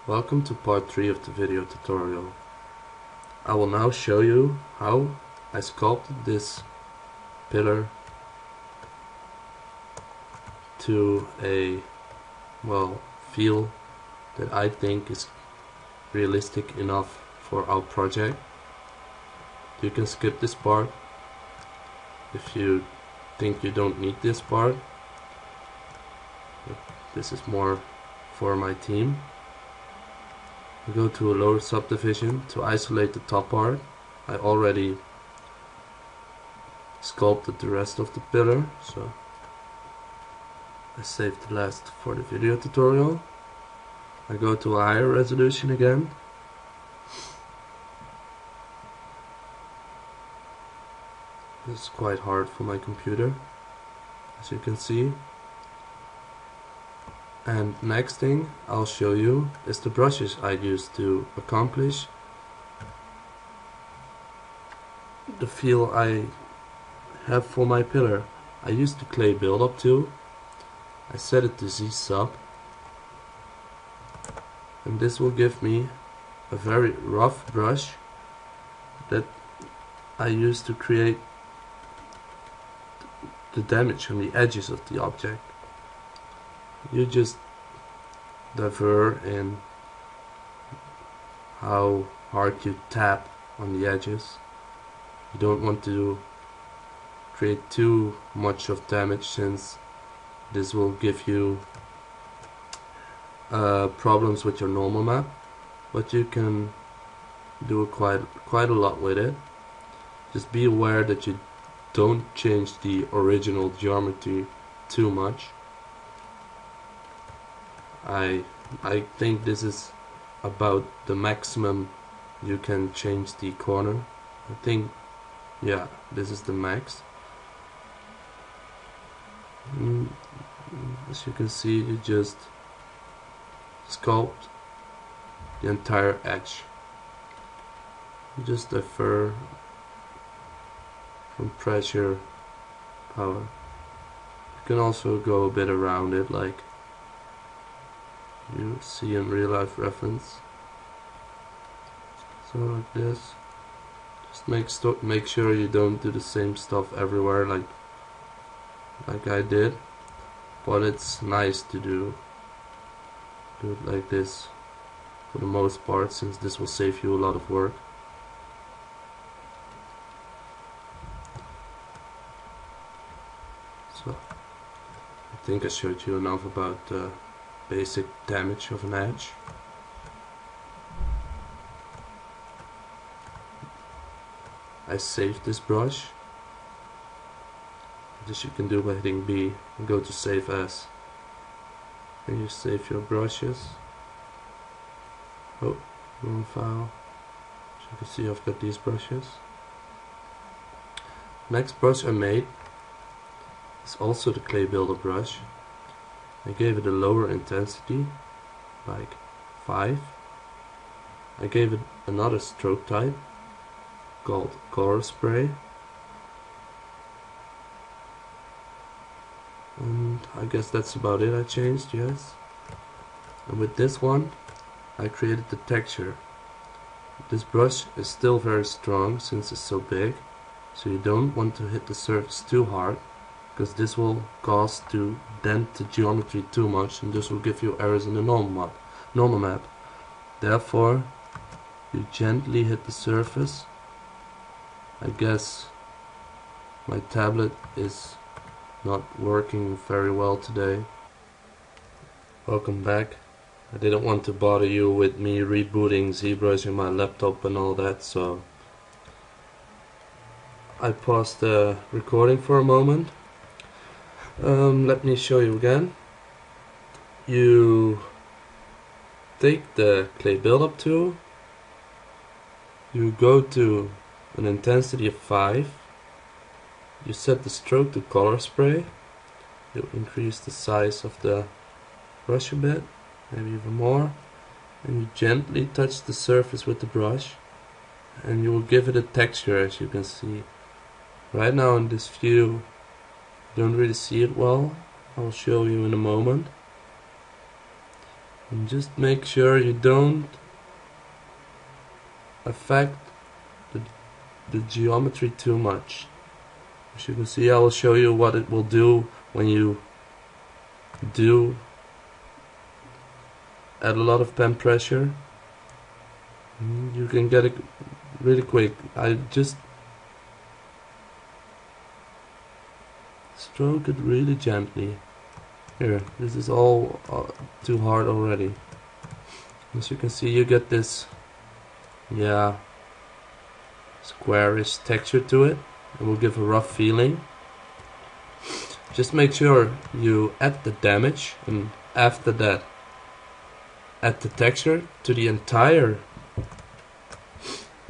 Welcome to part 3 of the video tutorial. I will now show you how I sculpted this pillar to a feel that I think is realistic enough for our project. You can skip this part if you think you don't need this part. This is more for my team. We go to a lower subdivision to isolate the top part. I already sculpted the rest of the pillar, so I saved the last for the video tutorial. I go to a higher resolution again. This is quite hard for my computer, as you can see. And next thing I'll show you is the brushes I used to accomplish the feel I have for my pillar. I used the clay build-up tool. I set it to Z sub, and this will give me a very rough brush that I use to create the damage on the edges of the object. You just differ in how hard you tap on the edges. You don't want to create too much of damage, since this will give you problems with your normal map, but you can do quite a lot with it. Just be aware that you don't change the original geometry too much. I think this is about the maximum you can change the corner. I think, yeah, this is the max. As you can see, you just sculpt the entire edge. You just differ from pressure, power. You can also go a bit around it, like you see in real life reference. So like this. Just make sure you don't do the same stuff everywhere like I did, but it's nice to do it like this for the most part, since this will save you a lot of work. So I think I showed you enough about the basic damage of an edge. I saved this brush. This you can do by hitting B and go to save as. And you save your brushes. Oh, wrong file. As you can see, I've got these brushes. Next brush I made is also the clay builder brush. I gave it a lower intensity, like 5. I gave it another stroke type called color spray, and I guess that's about it I changed, yes. And with this one I created the texture. This brush is still very strong since it's so big, so you don't want to hit the surface too hard, because this will cause to dent the geometry too much, and this will give you errors in the normal map. Therefore, you gently hit the surface. I guess my tablet is not working very well today. Welcome back. I didn't want to bother you with me rebooting Zbrush in my laptop and all that, so I paused the recording for a moment. Let me show you again. You take the clay build-up tool, you go to an intensity of 5, you set the stroke to color spray, you increase the size of the brush a bit, maybe even more, and you gently touch the surface with the brush, and you will give it a texture, as you can see. Right now in this view you don't really see it well. I'll show you in a moment. And just make sure you don't affect the geometry too much. As you can see, I will show you what it will do when you do add a lot of pen pressure. You can get it really quick. I just stroke it really gently. Here, this is all too hard already. As you can see, you get this, yeah, squarish texture to it. It will give a rough feeling. Just make sure you add the damage, and after that add the texture to the entire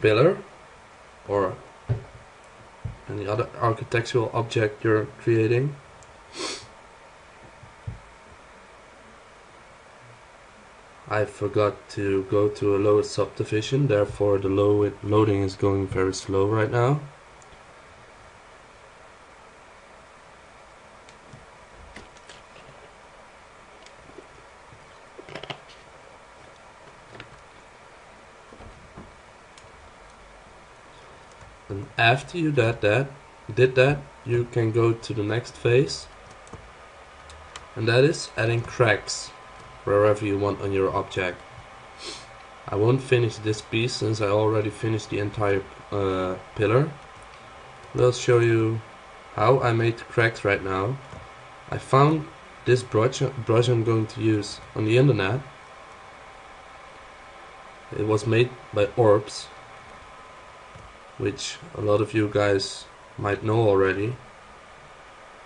pillar or any other architectural object you're creating. I forgot to go to a lower subdivision, therefore the loading is going very slow right now. And after you did that, you can go to the next phase, and that is adding cracks wherever you want on your object. I won't finish this piece since I already finished the entire pillar. I'll show you how I made the cracks right now. I found this brush I'm going to use on the internet. It was made by Orbs, which a lot of you guys might know already.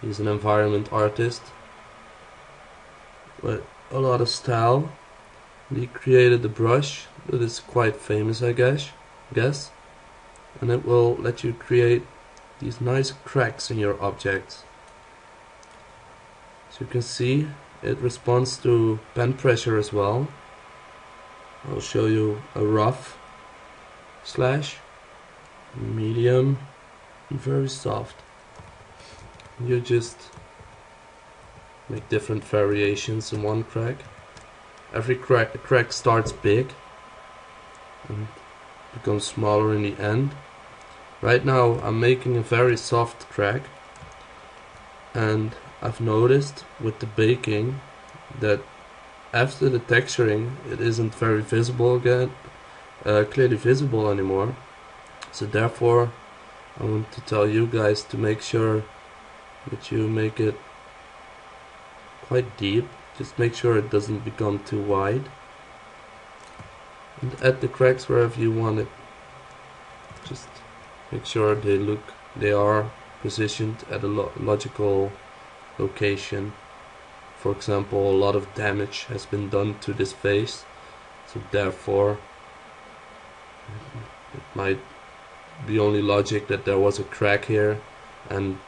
He's an environment artist with a lot of style. He created a brush that is quite famous, I guess, and it will let you create these nice cracks in your objects. As you can see, it responds to pen pressure as well. I'll show you a rough slash, medium, and very soft. You just make different variations in one crack. Every crack starts big and becomes smaller in the end. Right now I'm making a very soft crack, and I've noticed with the baking that after the texturing it isn't very visible again, clearly visible anymore. So therefore I want to tell you guys to make sure that you make it quite deep. Just make sure it doesn't become too wide, and add the cracks wherever you want it. Just make sure they are positioned at a logical location. For example, a lot of damage has been done to this face, so therefore it might be only logic that there was a crack here and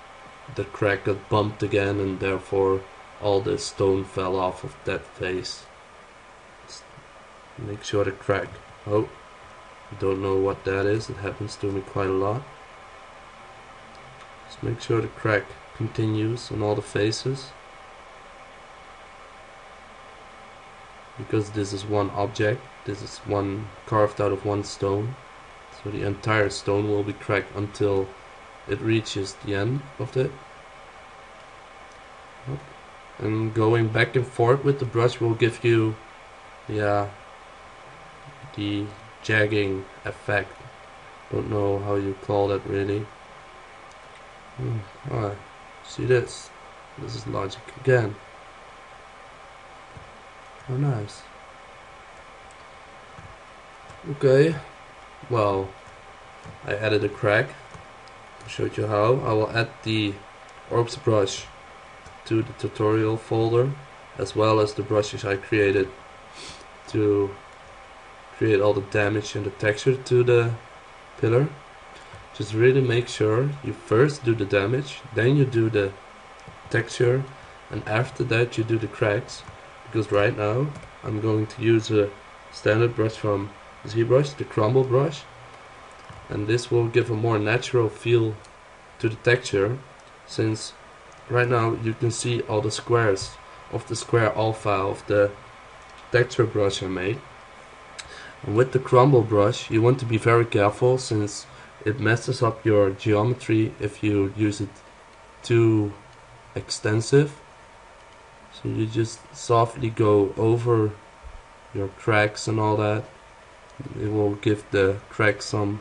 the crack got bumped again, and therefore all the stone fell off of that face. Just make sure the crack, oh, don't know what that is, it happens to me quite a lot. Just make sure the crack continues on all the faces, because this is one object, this is one carved out of one stone, so the entire stone will be cracked until it reaches the end of it. And going back and forth with the brush will give you, yeah, the jagging effect. Don't know how you call that really. Alright, see this? This is logic again. Oh, nice. Okay, well, I added a crack. I showed you how. I will add the Orbs brush to the tutorial folder, as well as the brushes I created to create all the damage and the texture to the pillar. Just really make sure you first do the damage, then you do the texture, and after that you do the cracks. Because right now I'm going to use a standard brush from Zbrush, the crumble brush, and this will give a more natural feel to the texture, since right now you can see all the squares of the square alpha of the texture brush I made. And with the crumble brush you want to be very careful, since it messes up your geometry if you use it too extensive. So you just softly go over your cracks and all that. It will give the crack some,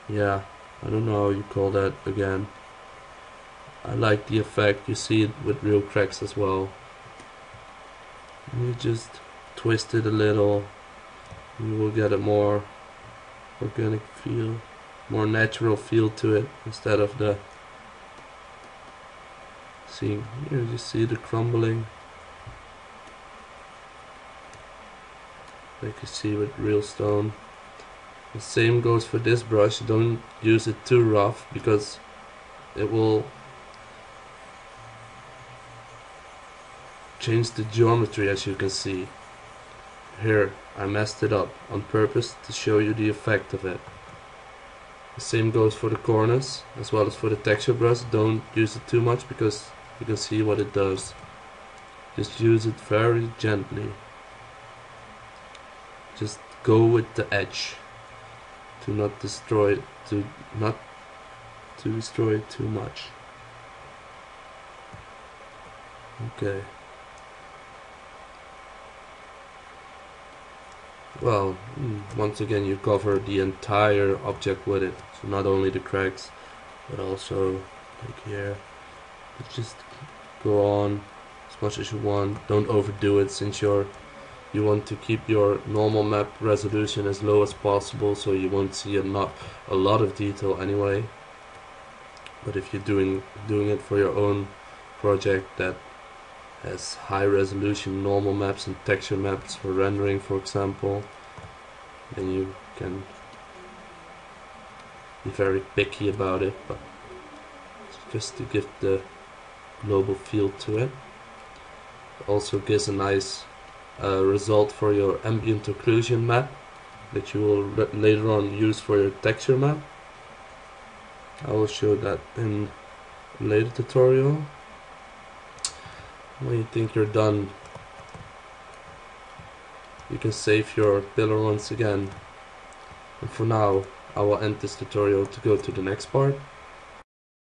yeah, I don't know how you call that again. I like the effect, you see it with real cracks as well. You just twist it a little, you will get a more organic feel, more natural feel to it, instead of the, see, here you see the crumbling, like you see with real stone. The same goes for this brush. Don't use it too rough, because it will change the geometry, as you can see. Here I messed it up on purpose to show you the effect of it. The same goes for the corners as well as for the texture brush. Don't use it too much, because you can see what it does. Just use it very gently. Just go with the edge to not destroy it, to destroy it too much. Okay. Well, once again you cover the entire object with it, so not only the cracks but also like here. Just go on as much as you want. Don't overdo it, since you want to keep your normal map resolution as low as possible, so you won't see not a lot of detail anyway. But if you're doing it for your own project that has high resolution normal maps and texture maps for rendering, for example, then you can be very picky about it, but just to give the global feel to it. It also gives a nice result for your ambient occlusion map that you will later on use for your texture map. I will show that in a later tutorial. When you think you're done, you can save your pillar once again. And for now, I will end this tutorial to go to the next part.